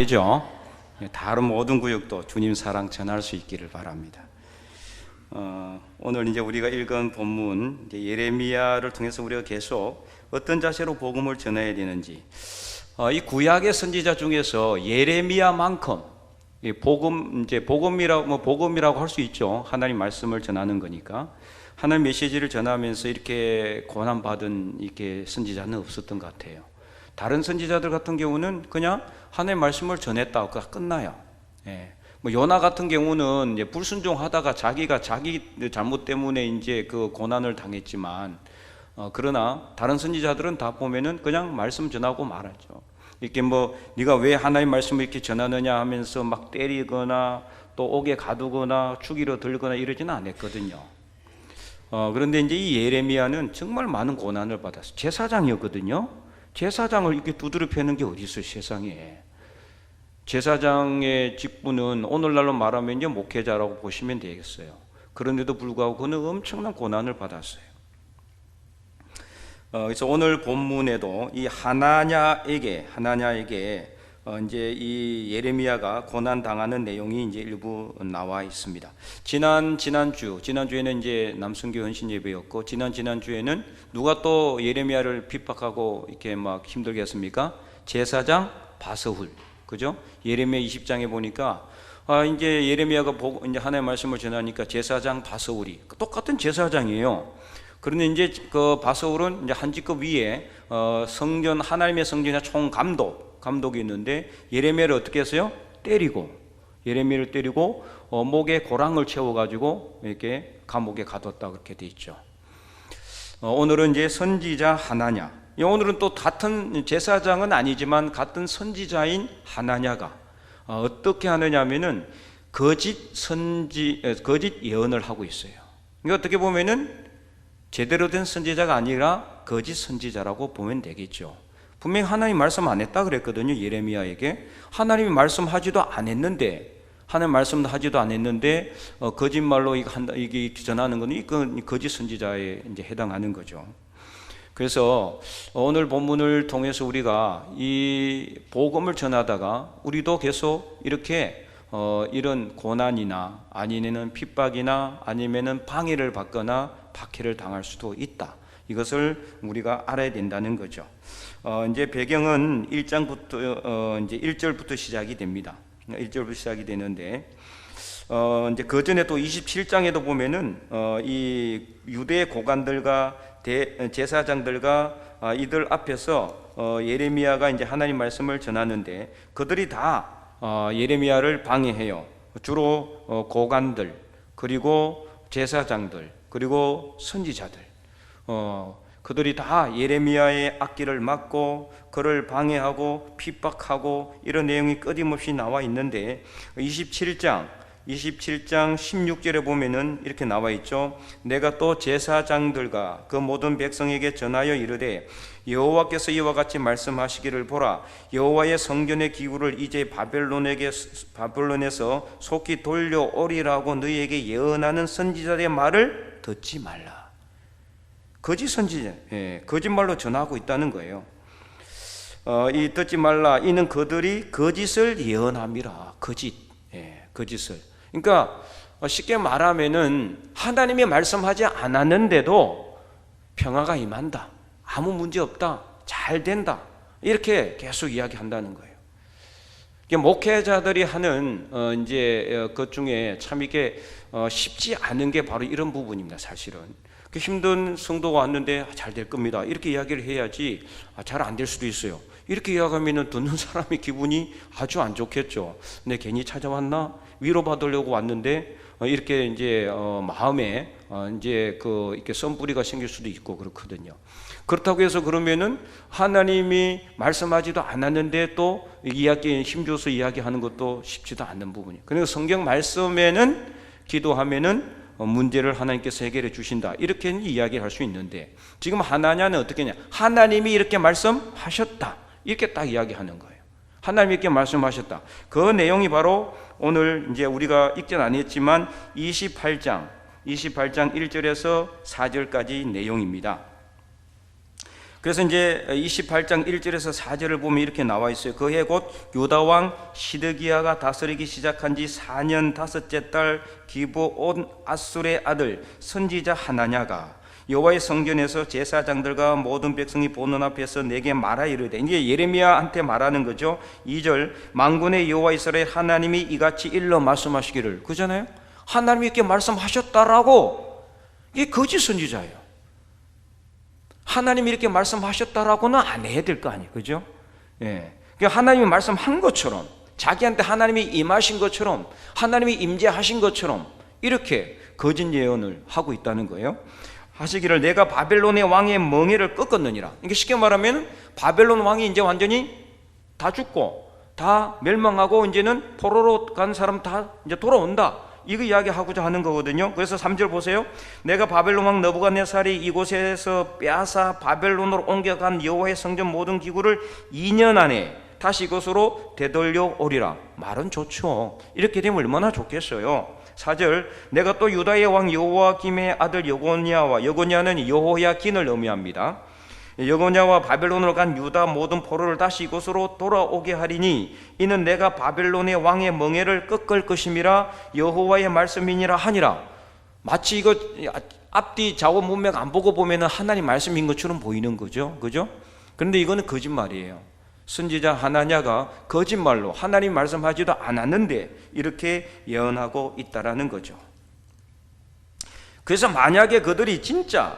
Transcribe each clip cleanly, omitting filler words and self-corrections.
죠. 다른 모든 구역도 주님 사랑 전할 수 있기를 바랍니다. 오늘 이제 우리가 읽은 본문 이제 예레미야를 통해서 우리가 계속 어떤 자세로 복음을 전해야 되는지, 이 구약의 선지자 중에서 예레미야만큼 복음이라고 할 수 있죠. 하나님 말씀을 전하는 거니까. 하나님 메시지를 전하면서 이렇게 고난 받은 이렇게 선지자는 없었던 것 같아요. 다른 선지자들 같은 경우는 그냥 하나님의 말씀을 전했다고 끝나요. 뭐 요나 같은 경우는 이제 불순종하다가 자기가 자기 잘못 때문에 이제 그 고난을 당했지만, 그러나 다른 선지자들은 다 보면은 그냥 말씀 전하고 말하죠. 이렇게 뭐 네가 왜 하나님의 말씀을 이렇게 전하느냐 하면서 막 때리거나 또 옥에 가두거나 죽이러 들거나 이러지는 않았거든요. 그런데 이제 이 예레미야는 정말 많은 고난을 받았어요. 제사장이었거든요. 제사장을 이렇게 두드려 패는 게 어디 있어요, 세상에. 제사장의 직분은 오늘날로 말하면 이제 목회자라고 보시면 되겠어요. 그런데도 불구하고 그는 엄청난 고난을 받았어요. 그래서 오늘 본문에도 이 하나냐에게 이제 이 예레미야가 고난 당하는 내용이 이제 일부 나와 있습니다. 지난주에는 이제 남순교 헌신 예배였고, 지난주에는 누가 또 예레미야를 핍박하고 이렇게 막 힘들게 했습니까? 제사장 바스훌. 그죠? 예레미야 20장에 보니까 이제 예레미야가 이제 하나님의 말씀을 전하니까 제사장 바스훌이 똑같은 제사장이에요. 그런데 이제 그 바스훌은 이제 한 직급 위에 성전, 하나님의 성전의 감독이 있는데, 예레미야를 어떻게 했어요? 예레미야를 때리고 목에 고랑을 채워가지고 이렇게 감옥에 가뒀다, 그렇게 돼 있죠. 오늘은 이제 선지자 하나냐, 오늘은 또 같은 제사장은 아니지만 같은 선지자인 하나냐가 어떻게 하느냐 하면은 거짓 예언을 하고 있어요. 그러니까 어떻게 보면은 제대로 된 선지자가 아니라 거짓 선지자라고 보면 되겠죠. 분명히 하나님 말씀 안 했다 그랬거든요. 예레미야에게 하나님이 말씀하지도 않았는데, 거짓말로 이게 전하는 건 이건 거짓 선지자에 이제 해당하는 거죠. 그래서 오늘 본문을 통해서 우리가 이 복음을 전하다가 우리도 계속 이렇게 이런 고난이나 아니면은 핍박이나 아니면은 방해를 받거나 박해를 당할 수도 있다. 이것을 우리가 알아야 된다는 거죠. 이제 배경은 1장부터 이제 1절부터 시작이 됩니다. 1절부터 시작이 되는데, 이제 그 전에 또 27장에도 보면은 이 유대 고관들과 제사장들과 이들 앞에서 예레미야가 이제 하나님 말씀을 전하는데, 그들이 다 예레미야를 방해해요. 주로 고관들, 그리고 제사장들, 그리고 선지자들, 그들이 다 예레미야의 앞길을 막고 그를 방해하고 핍박하고 이런 내용이 끊임없이 나와 있는데, 27장 16절에 보면은 이렇게 나와 있죠. 내가 또 제사장들과 그 모든 백성에게 전하여 이르되, 여호와께서 이와 같이 말씀하시기를, 보라, 여호와의 성전의 기구를 이제 바벨론에서 속히 돌려오리라고 너희에게 예언하는 선지자들의 말을 듣지 말라. 거짓 선지자, 거짓말로 전하고 있다는 거예요. 이 듣지 말라, 이는 그들이 거짓을 예언함이라. 거짓을. 그러니까 쉽게 말하면은 하나님이 말씀하지 않았는데도 평화가 임한다, 아무 문제 없다, 잘 된다, 이렇게 계속 이야기한다는 거예요. 목회자들이 하는 이제 그 중에 참 이게 쉽지 않은 게 바로 이런 부분입니다. 사실은 힘든 성도가 왔는데 잘 될 겁니다, 이렇게 이야기를 해야지 잘 안 될 수도 있어요. 이렇게 이야기하면 듣는 사람의 기분이 아주 안 좋겠죠. 근데 괜히 찾아왔나? 위로받으려고 왔는데 이렇게 이제 마음에 이제 이렇게 썬뿌리가 생길 수도 있고 그렇거든요. 그렇다고 해서 그러면은 하나님이 말씀하지도 않았는데 또 힘줘서 이야기하는 것도 쉽지도 않는 부분이에요. 그러니까 성경 말씀에는 기도하면은 문제를 하나님께서 해결해 주신다, 이렇게 이야기를 할 수 있는데, 지금 하나냐는 어떻게 했냐, 하나님이 이렇게 말씀하셨다, 이렇게 딱 이야기하는 거예요. 하나님이 이렇게 말씀하셨다. 그 내용이 바로 오늘 이제 우리가 읽진 않았지만 28장 1절에서 4절까지 내용입니다. 그래서 이제 28장 1절에서 4절을 보면 이렇게 나와 있어요. 그해 곧 유다 왕 시드기야가 다스리기 시작한 지 4년 5째 달 기브온 아술의 아들 선지자 하나냐가 여호와의 성전에서 제사장들과 모든 백성이 보는 앞에서 내게 말하 이르되, 이게 예레미야한테 말하는 거죠. 2절 만군의 여호와 이스라엘 하나님이 이같이 일러 말씀하시기를, 그잖아요. 하나님이 이렇게 말씀하셨다라고. 이게 거짓 선지자예요. 하나님이 이렇게 말씀하셨다라고는 안 해야 될 거 아니에요, 그죠? 예. 그러니까 하나님이 말씀한 것처럼, 자기한테 하나님이 임하신 것처럼, 하나님이 임재하신 것처럼 이렇게 거짓 예언을 하고 있다는 거예요. 하시기를 내가 바벨론의 왕의 멍에를 꺾었느니라. 이게 쉽게 말하면 바벨론 왕이 이제 완전히 다 죽고 다 멸망하고 이제는 포로로 간 사람 다 이제 돌아온다, 이거 이야기하고자 하는 거거든요. 그래서 3절 보세요. 내가 바벨론 왕 느부갓네살이 이곳에서 빼앗아 바벨론으로 옮겨간 여호와의 성전 모든 기구를 2년 안에 다시 이곳으로 되돌려 오리라. 말은 좋죠. 이렇게 되면 얼마나 좋겠어요. 4절 내가 또 유다의 왕 여호와김의 아들 여고냐와, 여고냐는 여호야긴을 의미합니다. 여고냐와 바벨론으로 간 유다 모든 포로를 다시 이곳으로 돌아오게 하리니 이는 내가 바벨론의 왕의 멍에를 꺾을 것임이라 여호와의 말씀이니라 하니라. 마치 이거 앞뒤 좌우 문맥 안 보고 보면 하나님 말씀인 것처럼 보이는 거죠, 그죠? 그런데 이거는 거짓말이에요. 선지자 하나냐가 거짓말로 하나님 말씀하지도 않았는데 이렇게 예언하고 있다라는 거죠. 그래서 만약에 그들이 진짜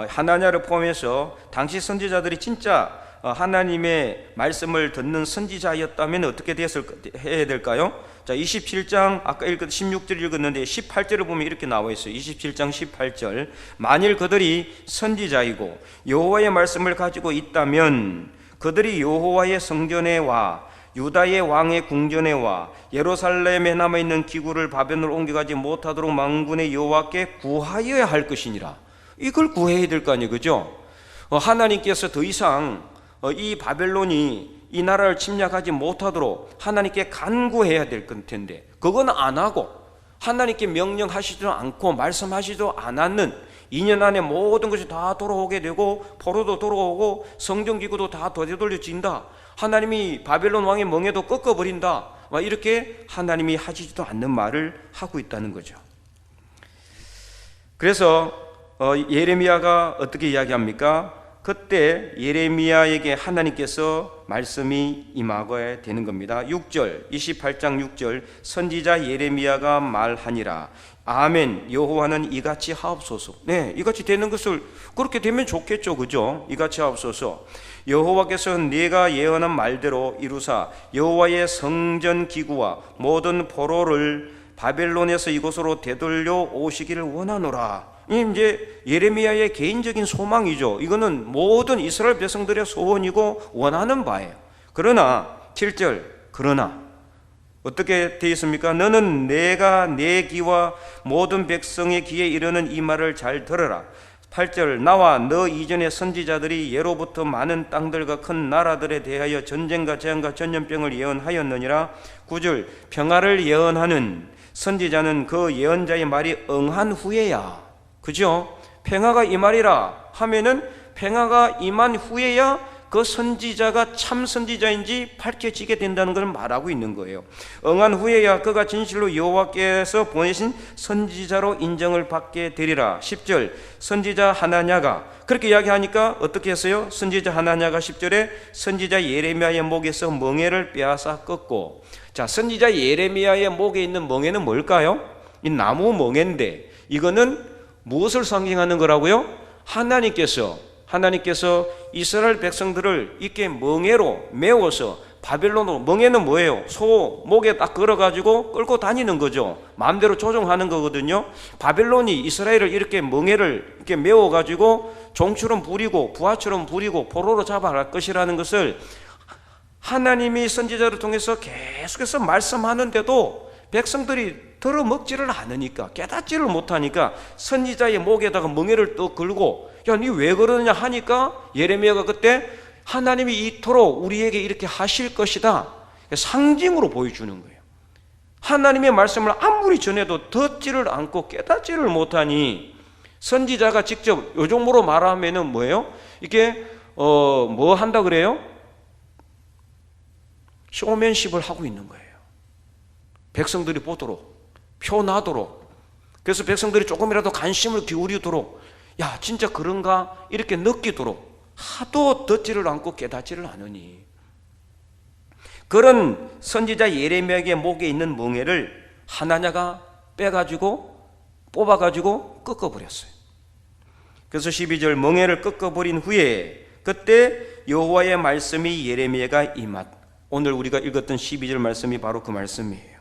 하나냐를 포함해서 당시 선지자들이 진짜 하나님의 말씀을 듣는 선지자였다면 어떻게 해야 될까요? 자, 27장 아까 16절 읽었는데 18절을 보면 이렇게 나와 있어요. 27장 18절 만일 그들이 선지자이고 여호와의 말씀을 가지고 있다면 그들이 여호와의 성전에 와 유다의 왕의 궁전에 와 예루살렘에 남아있는 기구를 바벨론으로 옮겨가지 못하도록 만군의 여호와께 구하여야 할 것이니라. 이걸 구해야 될 거 아니에요, 그죠? 하나님께서 더 이상 이 바벨론이 이 나라를 침략하지 못하도록 하나님께 간구해야 될 텐데 그건 안 하고 하나님께 명령하시지도 않고 말씀하시지도 않았는 2년 안에 모든 것이 다 돌아오게 되고 포로도 돌아오고 성전기구도 다 되돌려진다, 하나님이 바벨론 왕의 멍에도 꺾어버린다, 이렇게 하나님이 하시지도 않는 말을 하고 있다는 거죠. 그래서 예레미야가 어떻게 이야기합니까? 그때 예레미야에게 하나님께서 말씀이 임하게 되는 겁니다. 6절 28장 6절 선지자 예레미야가 말하니라 아멘 여호와는 이같이 하옵소서. 네, 이같이 되는 것을 그렇게 되면 좋겠죠, 그죠? 이같이 하옵소서. 여호와께서 네가 예언한 말대로 이루사 여호와의 성전 기구와 모든 포로를 바벨론에서 이곳으로 되돌려 오시기를 원하노라. 이제 예레미야의 개인적인 소망이죠. 이거는 모든 이스라엘 백성들의 소원이고 원하는 바예요. 그러나 7절 그러나 어떻게 되어 있습니까? 너는 내가 내 귀와 모든 백성의 귀에 이르는 이 말을 잘 들어라. 8절 나와 너 이전의 선지자들이 예로부터 많은 땅들과 큰 나라들에 대하여 전쟁과 재앙과 전염병을 예언하였느니라. 9절 평화를 예언하는 선지자는 그 예언자의 말이 응한 후에야, 그죠? 평화가 임하리라 하면은 평화가 임한 후에야 그 선지자가 참 선지자인지 밝혀지게 된다는 것을 말하고 있는 거예요. 응한 후에야 그가 진실로 여호와께서 보내신 선지자로 인정을 받게 되리라. 10절 선지자 하나냐가 그렇게 이야기하니까 어떻게 했어요? 선지자 하나냐가 10절에 선지자 예레미야의 목에서 멍에를 빼앗아 꺾고, 자, 선지자 예레미야의 목에 있는 멍에는 뭘까요? 이 나무 멍에인데 이거는 무엇을 상징하는 거라고요? 하나님께서 이스라엘 백성들을 이렇게 멍에로 메워서 바벨론으로, 멍에는 뭐예요? 소 목에 딱 걸어가지고 끌고 다니는 거죠. 마음대로 조종하는 거거든요. 바벨론이 이스라엘을 이렇게 멍에를 이렇게 메워가지고 종처럼 부리고 부하처럼 부리고 포로로 잡아갈 것이라는 것을 하나님이 선지자를 통해서 계속해서 말씀하는데도 백성들이 들어먹지를 않으니까, 깨닫지를 못하니까 선지자의 목에다가 멍에를 또 걸고 야, 니 왜 그러느냐 하니까 예레미야가 그때 하나님이 이토록 우리에게 이렇게 하실 것이다 상징으로 보여주는 거예요. 하나님의 말씀을 아무리 전해도 듣지를 않고 깨닫지를 못하니 선지자가 직접 요즘으로 말하면은 뭐예요? 이게 뭐 한다 그래요? 쇼맨십을 하고 있는 거예요. 백성들이 보도록, 표나도록. 그래서 백성들이 조금이라도 관심을 기울이도록, 야 진짜 그런가 이렇게 느끼도록 하도 듣지를 않고 깨닫지를 않으니, 그런 선지자 예레미야의 목에 있는 멍에를 하나냐가 빼가지고 뽑아가지고 꺾어버렸어요. 그래서 12절, 멍에를 꺾어버린 후에 그때 여호와의 말씀이 예레미야가 오늘 우리가 읽었던 12절 말씀이 바로 그 말씀이에요.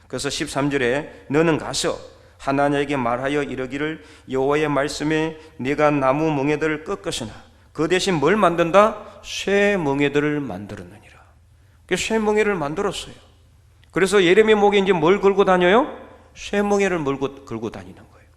그래서 13절에 너는 가서 하나냐에게 말하여 이르기를 여호와의 말씀에 네가 나무 멍에들을 꺾으시나 그 대신 뭘 만든다? 쇠 멍에들을 만들었느니라. 쇠 멍에를 만들었어요. 그래서 예레미야 목에 이제 뭘 걸고 다녀요? 쇠 멍에를 걸고 다니는 거예요.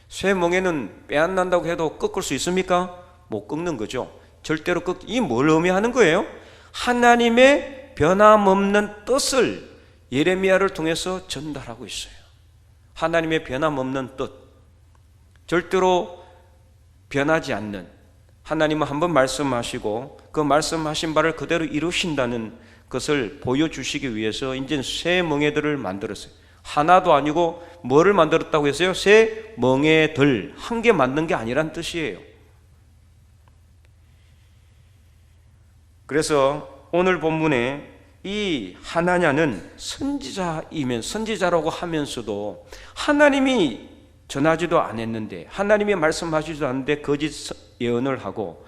쇠 멍에는 빼앗는다고 해도 꺾을 수 있습니까? 못 꺾는 거죠. 절대로 이 뭘 의미하는 거예요? 하나님의 변함없는 뜻을 예레미야를 통해서 전달하고 있어요. 하나님의 변함없는 뜻, 절대로 변하지 않는, 하나님은 한번 말씀하시고 그 말씀하신 바를 그대로 이루신다는 것을 보여주시기 위해서 이제 새 멍에들을 만들었어요. 하나도 아니고 뭐를 만들었다고 했어요? 새 멍에들, 한 개 만든 게 아니란 뜻이에요. 그래서 오늘 본문에 이 하나냐는 선지자라고 하면서도 하나님이 전하지도 않았는데, 하나님이 말씀하시지도 않는데 거짓 예언을 하고,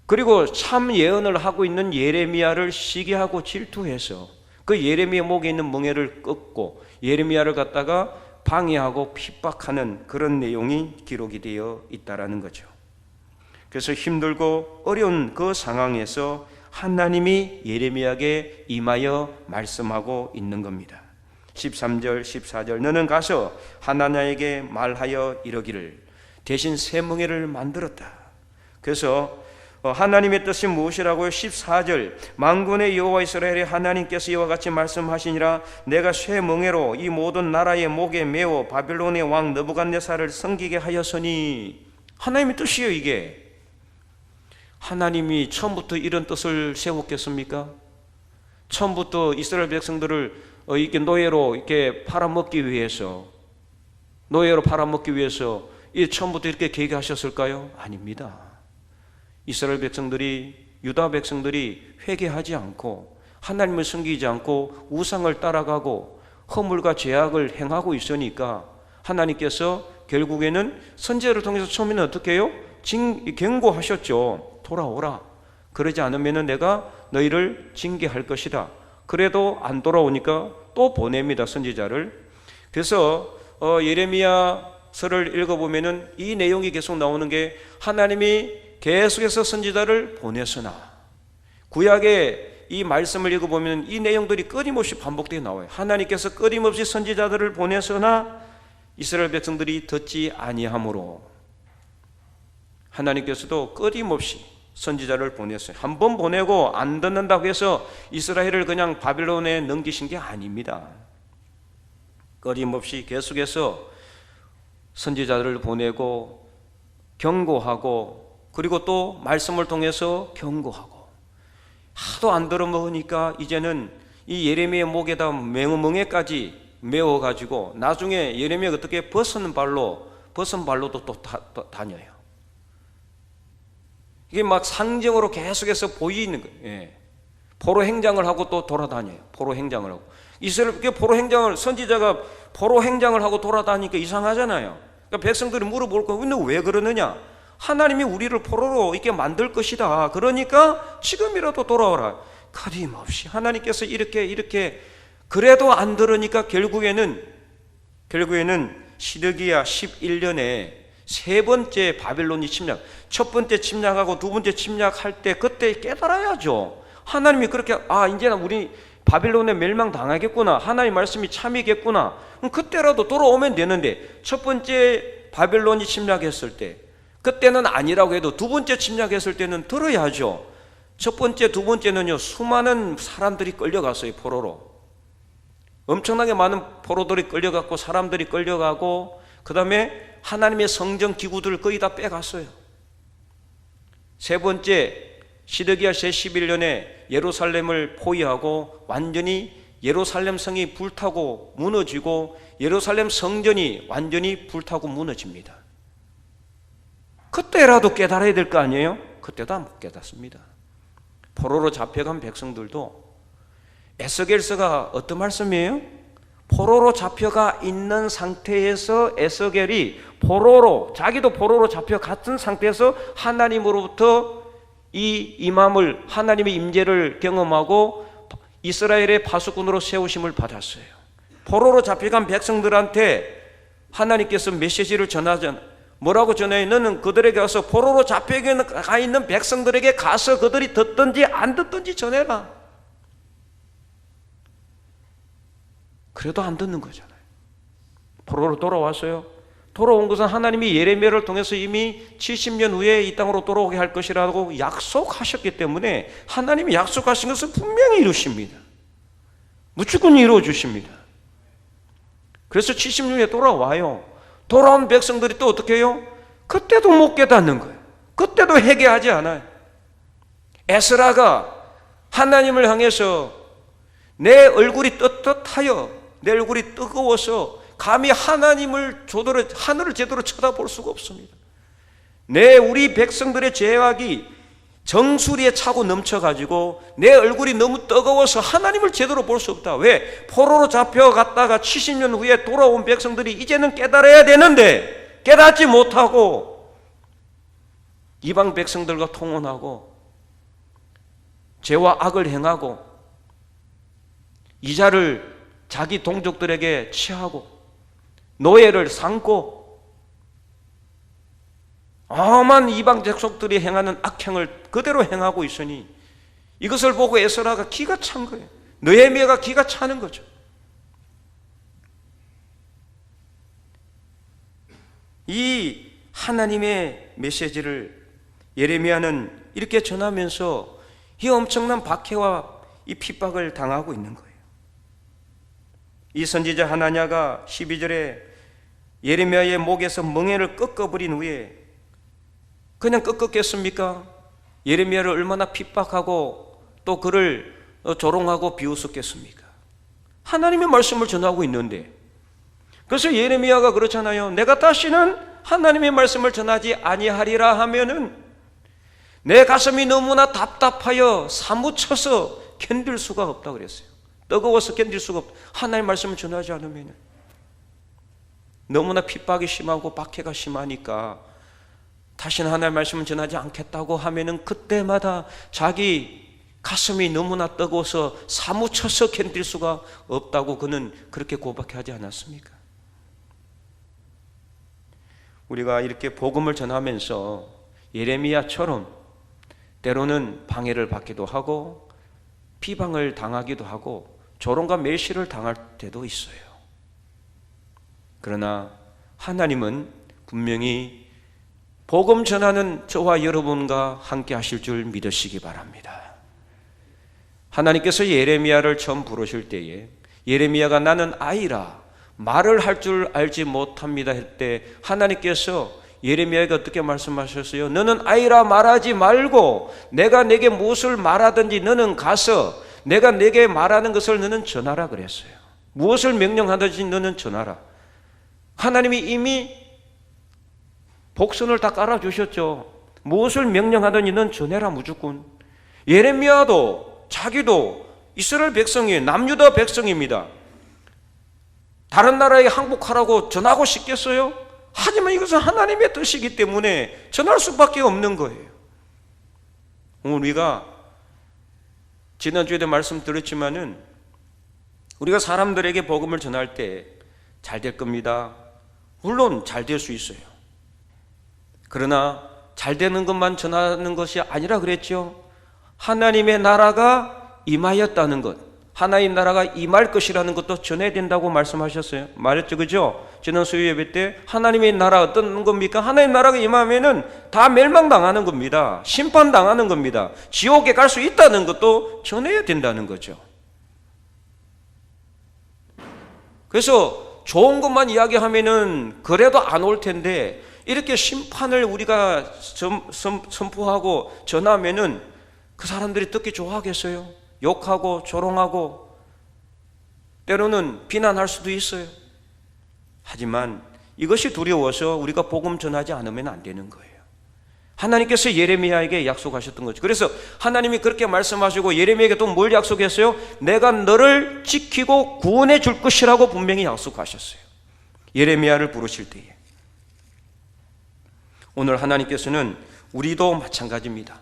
그리고 참 예언을 하고 있는 예레미야를 시기하고 질투해서 그 예레미야 목에 있는 멍에를 꺾고 예레미야를 갖다가 방해하고 핍박하는 그런 내용이 기록이 되어 있다라는 거죠. 그래서 힘들고 어려운 그 상황에서 하나님이 예레미야에게 임하여 말씀하고 있는 겁니다. 13절 14절 너는 가서 하나냐에게 말하여 이르기를 대신 새 멍에를 만들었다. 그래서 하나님의 뜻이 무엇이라고요? 14절 만군의 여호와 이스라엘의 하나님께서 이와 같이 말씀하시니라 내가 쇠 멍에로 이 모든 나라의 목에 메어 바빌론의 왕 느부갓네살을 섬기게 하였으니, 하나님의 뜻이에요. 이게 하나님이 처음부터 이런 뜻을 세웠겠습니까? 처음부터 이스라엘 백성들을 이렇게 노예로 이렇게 팔아먹기 위해서 이 처음부터 이렇게 계획하셨을까요? 아닙니다. 이스라엘 백성들이, 유다 백성들이 회개하지 않고 하나님을 섬기지 않고 우상을 따라가고 허물과 죄악을 행하고 있으니까 하나님께서 결국에는 선지자를 통해서 처음에는 어떻게 해요? 경고하셨죠. 돌아오라. 그러지 않으면 내가 너희를 징계할 것이다. 그래도 안 돌아오니까 또 보냅니다, 선지자를. 그래서 예레미야서를 읽어보면은 이 내용이 계속 나오는 게 하나님이 계속해서 선지자를 보내서나, 구약의 이 말씀을 읽어보면 이 내용들이 끊임없이 반복되어 나와요. 하나님께서 끊임없이 선지자들을 보내서나 이스라엘 백성들이 듣지 아니하므로 하나님께서도 끊임없이 선지자를 보냈어요. 한 번 보내고 안 듣는다고 해서 이스라엘을 그냥 바빌론에 넘기신 게 아닙니다. 끊임없이 계속해서 선지자들을 보내고 경고하고, 그리고 또 말씀을 통해서 경고하고, 하도 안 들어먹으니까 이제는 이 예레미야 목에다 멍에까지 메워가지고 나중에 예레미야가 어떻게 벗은 발로도 또 다녀요. 이게 막 상징으로 계속해서 보이는 거예요. 예. 포로 행장을 하고 또 돌아다녀요. 포로 행장을 하고. 이스라엘 포로 행장을, 선지자가 포로 행장을 하고 돌아다니니까 이상하잖아요. 그러니까 백성들이 물어볼 거예요. 근데 왜 그러느냐? 하나님이 우리를 포로로 이렇게 만들 것이다. 그러니까 지금이라도 돌아오라. 끊임없이 하나님께서 이렇게 그래도 안 들으니까 결국에는 시드기야 11년에 세 번째 바빌론이 침략, 첫 번째 침략하고 두 번째 침략할 때 그때 깨달아야죠. 하나님이 그렇게 이제는 우리 바빌론에 멸망당하겠구나, 하나님 말씀이 참이겠구나. 그럼 그때라도 돌아오면 되는데, 첫 번째 바빌론이 침략했을 때 그때는 아니라고 해도 두 번째 침략했을 때는 들어야죠. 첫 번째, 두 번째는요, 수많은 사람들이 끌려갔어요. 포로로 엄청나게 많은 포로들이 끌려갔고 사람들이 끌려가고, 그 다음에 하나님의 성전 기구들을 거의 다 빼갔어요. 세 번째, 시드기야 제11년에 예루살렘을 포위하고 완전히 예루살렘 성이 불타고 무너지고 예루살렘 성전이 완전히 불타고 무너집니다. 그때라도 깨달아야 될 거 아니에요? 그때도 안 깨닫습니다. 포로로 잡혀간 백성들도, 에스겔서가 어떤 말씀이에요? 포로로 잡혀가 있는 상태에서 에스겔이 자기도 포로로 잡혀갔던 상태에서 하나님으로부터 이 임함을, 하나님의 임재를 경험하고 이스라엘의 파수꾼으로 세우심을 받았어요. 포로로 잡혀간 백성들한테 하나님께서 메시지를 전하잖아요. 뭐라고 전해요? 너는 그들에게 가서, 포로로 잡혀가 있는 백성들에게 가서 그들이 듣든지 안 듣든지 전해라. 그래도 안 듣는 거잖아요. 포로로 돌아왔어요. 돌아온 것은 하나님이 예레미야를 통해서 이미 70년 후에 이 땅으로 돌아오게 할 것이라고 약속하셨기 때문에 하나님이 약속하신 것을 분명히 이루십니다. 무조건 이루어 주십니다. 그래서 70년 후에 돌아와요. 돌아온 백성들이 또 어떻게 해요? 그때도 못 깨닫는 거예요. 그때도 회개하지 않아요. 에스라가 하나님을 향해서 내 얼굴이 떳떳하여, 내 얼굴이 뜨거워서 감히 하나님을 하늘을 제대로 쳐다볼 수가 없습니다. 우리 백성들의 죄악이 정수리에 차고 넘쳐가지고 내 얼굴이 너무 뜨거워서 하나님을 제대로 볼 수 없다. 왜? 포로로 잡혀갔다가 70년 후에 돌아온 백성들이 이제는 깨달아야 되는데 깨닫지 못하고 이방 백성들과 통혼하고 죄와 악을 행하고 이자를 자기 동족들에게 취하고 노예를 삼고 엄한 이방 족속들이 행하는 악행을 그대로 행하고 있으니 이것을 보고 에스라가 기가 찬 거예요. 느헤미야가 기가 차는 거죠. 이 하나님의 메시지를 예레미야는 이렇게 전하면서 이 엄청난 박해와 이 핍박을 당하고 있는 거예요. 이 선지자 하나냐가 12절에 예레미야의 목에서 멍에를 꺾어버린 후에 그냥 꺾었겠습니까? 예레미야를 얼마나 핍박하고 또 그를 조롱하고 비웃었겠습니까? 하나님의 말씀을 전하고 있는데, 그래서 예레미야가 그렇잖아요. 내가 다시는 하나님의 말씀을 전하지 아니하리라 하면은 내 가슴이 너무나 답답하여 사무쳐서 견딜 수가 없다고 그랬어요. 뜨거워서 견딜 수가 없다. 하나님의 말씀을 전하지 않으면 너무나 핍박이 심하고 박해가 심하니까 다시는 하나님의 말씀을 전하지 않겠다고 하면은 그때마다 자기 가슴이 너무나 뜨거워서 사무쳐서 견딜 수가 없다고 그는 그렇게 고백하지 않았습니까? 우리가 이렇게 복음을 전하면서 예레미야처럼 때로는 방해를 받기도 하고 비방을 당하기도 하고 조롱과 멸시를 당할 때도 있어요. 그러나 하나님은 분명히 복음 전하는 저와 여러분과 함께 하실 줄 믿으시기 바랍니다. 하나님께서 예레미야를 처음 부르실 때에 예레미야가 나는 아이라 말을 할 줄 알지 못합니다 할 때 하나님께서 예레미야에게 어떻게 말씀하셨어요? 너는 아이라 말하지 말고 내가 내게 무엇을 말하든지 너는 가서 내가 내게 말하는 것을 너는 전하라 그랬어요. 무엇을 명령하든지 너는 전하라. 하나님이 이미 복선을 다 깔아주셨죠. 무엇을 명령하든지 넌 전해라 무조건. 예레미야도 자기도 이스라엘 백성이에요. 남유다 백성입니다. 다른 나라에 항복하라고 전하고 싶겠어요? 하지만 이것은 하나님의 뜻이기 때문에 전할 수밖에 없는 거예요. 오늘 우리가 지난주에도 말씀드렸지만은 우리가 사람들에게 복음을 전할 때 잘 될 겁니다. 물론 잘 될 수 있어요. 그러나 잘 되는 것만 전하는 것이 아니라 그랬죠. 하나님의 나라가 임하였다는 것, 하나님 나라가 임할 것이라는 것도 전해야 된다고 말씀하셨어요. 말했죠, 그죠? 지난 수요 예배 때 하나님의 나라 어떤 겁니까? 하나님 나라가 임하면은 다 멸망당하는 겁니다. 심판당하는 겁니다. 지옥에 갈 수 있다는 것도 전해야 된다는 거죠. 그래서 좋은 것만 이야기하면은 그래도 안 올 텐데 이렇게 심판을 우리가 선포하고 전하면은 그 사람들이 듣기 좋아하겠어요? 욕하고 조롱하고 때로는 비난할 수도 있어요. 하지만 이것이 두려워서 우리가 복음 전하지 않으면 안 되는 거예요. 하나님께서 예레미야에게 약속하셨던 거죠. 그래서 하나님이 그렇게 말씀하시고 예레미야에게 또 뭘 약속했어요? 내가 너를 지키고 구원해 줄 것이라고 분명히 약속하셨어요. 예레미야를 부르실 때에. 오늘 하나님께서는 우리도 마찬가지입니다.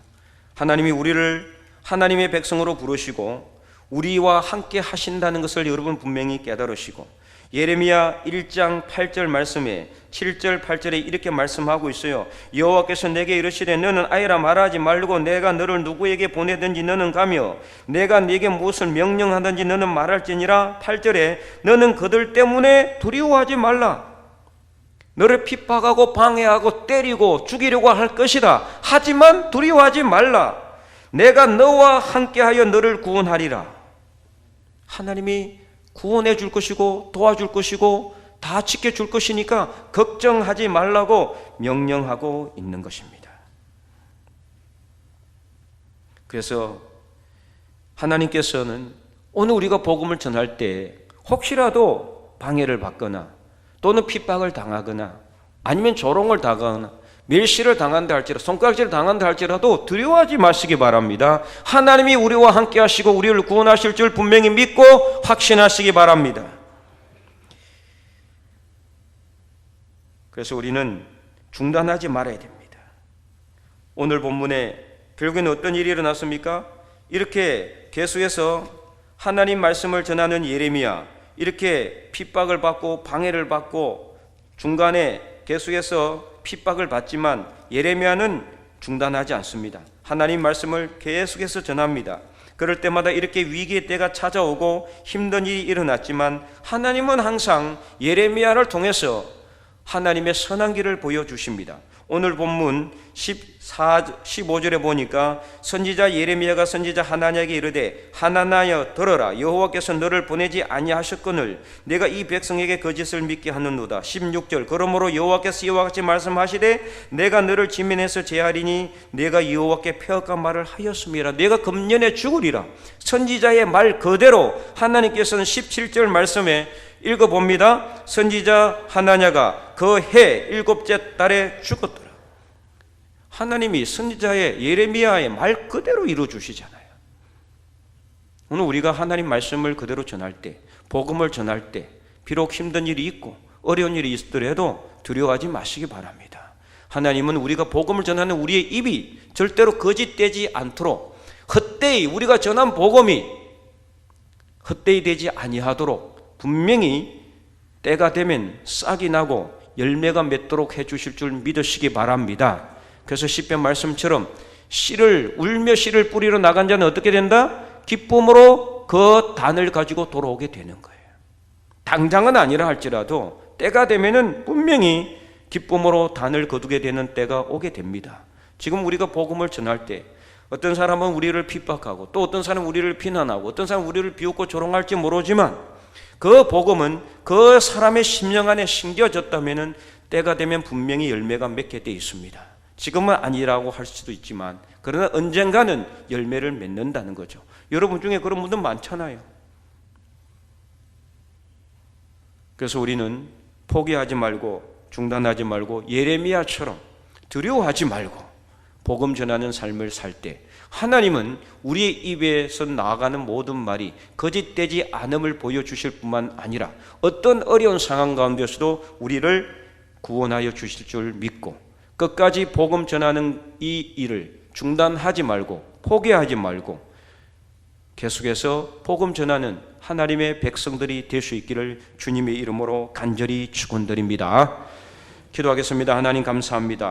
하나님이 우리를 하나님의 백성으로 부르시고 우리와 함께 하신다는 것을 여러분 분명히 깨달으시고, 예레미야 1장 8절 말씀에 7절 8절에 이렇게 말씀하고 있어요. 여호와께서 내게 이르시되 너는 아이라 말하지 말고 내가 너를 누구에게 보내든지 너는 가며 내가 네게 무엇을 명령하든지 너는 말할지니라. 8절에 너는 그들 때문에 두려워하지 말라. 너를 핍박하고 방해하고 때리고 죽이려고 할 것이다. 하지만 두려워하지 말라. 내가 너와 함께하여 너를 구원하리라. 하나님이 구원해 줄 것이고 도와줄 것이고 다 지켜줄 것이니까 걱정하지 말라고 명령하고 있는 것입니다. 그래서 하나님께서는 오늘 우리가 복음을 전할 때 혹시라도 방해를 받거나 또는 핍박을 당하거나 아니면 조롱을 당하거나 멸시를 당한다 할지라도 손가락질을 당한다 할지라도 두려워하지 마시기 바랍니다. 하나님이 우리와 함께 하시고 우리를 구원하실 줄 분명히 믿고 확신하시기 바랍니다. 그래서 우리는 중단하지 말아야 됩니다. 오늘 본문에 결국에는 어떤 일이 일어났습니까? 이렇게 계속해서 하나님 말씀을 전하는 예레미야, 이렇게 핍박을 받고 방해를 받고 중간에 계속해서 핍박을 받지만 예레미야는 중단하지 않습니다. 하나님 말씀을 계속해서 전합니다. 그럴 때마다 이렇게 위기의 때가 찾아오고 힘든 일이 일어났지만 하나님은 항상 예레미야를 통해서 하나님의 선한 길을 보여주십니다. 오늘 본문 15절에 보니까 선지자 예레미야가 선지자 하나냐에게 이르되 하나나여 들어라. 여호와께서 너를 보내지 아니하셨거늘 내가 이 백성에게 거짓을 믿게 하는도다. 16절 그러므로 여호와께서 이와 같이 말씀하시되 내가 너를 지면에서 제하리니 내가 여호와께 폐역한 말을 하였음이라. 내가 금년에 죽으리라. 선지자의 말 그대로 하나님께서는 17절 말씀에 읽어봅니다. 선지자 하나냐가 그 해 7째 달에 죽었더라. 하나님이 선지자의 예레미야의 말 그대로 이루어주시잖아요. 오늘 우리가 하나님 말씀을 그대로 전할 때, 복음을 전할 때 비록 힘든 일이 있고 어려운 일이 있더라도 두려워하지 마시기 바랍니다. 하나님은 우리가 복음을 전하는 우리의 입이 절대로 거짓되지 않도록, 헛되이 우리가 전한 복음이 헛되이 되지 아니하도록 분명히 때가 되면 싹이 나고 열매가 맺도록 해주실 줄 믿으시기 바랍니다. 그래서 시편 말씀처럼 울며 씨를 뿌리러 나간 자는 어떻게 된다? 기쁨으로 그 단을 가지고 돌아오게 되는 거예요. 당장은 아니라 할지라도 때가 되면은 분명히 기쁨으로 단을 거두게 되는 때가 오게 됩니다. 지금 우리가 복음을 전할 때 어떤 사람은 우리를 핍박하고 또 어떤 사람은 우리를 비난하고 어떤 사람은 우리를 비웃고 조롱할지 모르지만 그 복음은 그 사람의 심령 안에 심겨졌다면 때가 되면 분명히 열매가 맺게 되어 있습니다. 지금은 아니라고 할 수도 있지만 그러나 언젠가는 열매를 맺는다는 거죠. 여러분 중에 그런 분들 많잖아요. 그래서 우리는 포기하지 말고 중단하지 말고 예레미야처럼 두려워하지 말고 복음 전하는 삶을 살 때 하나님은 우리의 입에서 나아가는 모든 말이 거짓되지 않음을 보여주실 뿐만 아니라 어떤 어려운 상황 가운데서도 우리를 구원하여 주실 줄 믿고 끝까지 복음 전하는 이 일을 중단하지 말고 포기하지 말고 계속해서 복음 전하는 하나님의 백성들이 될 수 있기를 주님의 이름으로 간절히 축원드립니다. 기도하겠습니다. 하나님 감사합니다.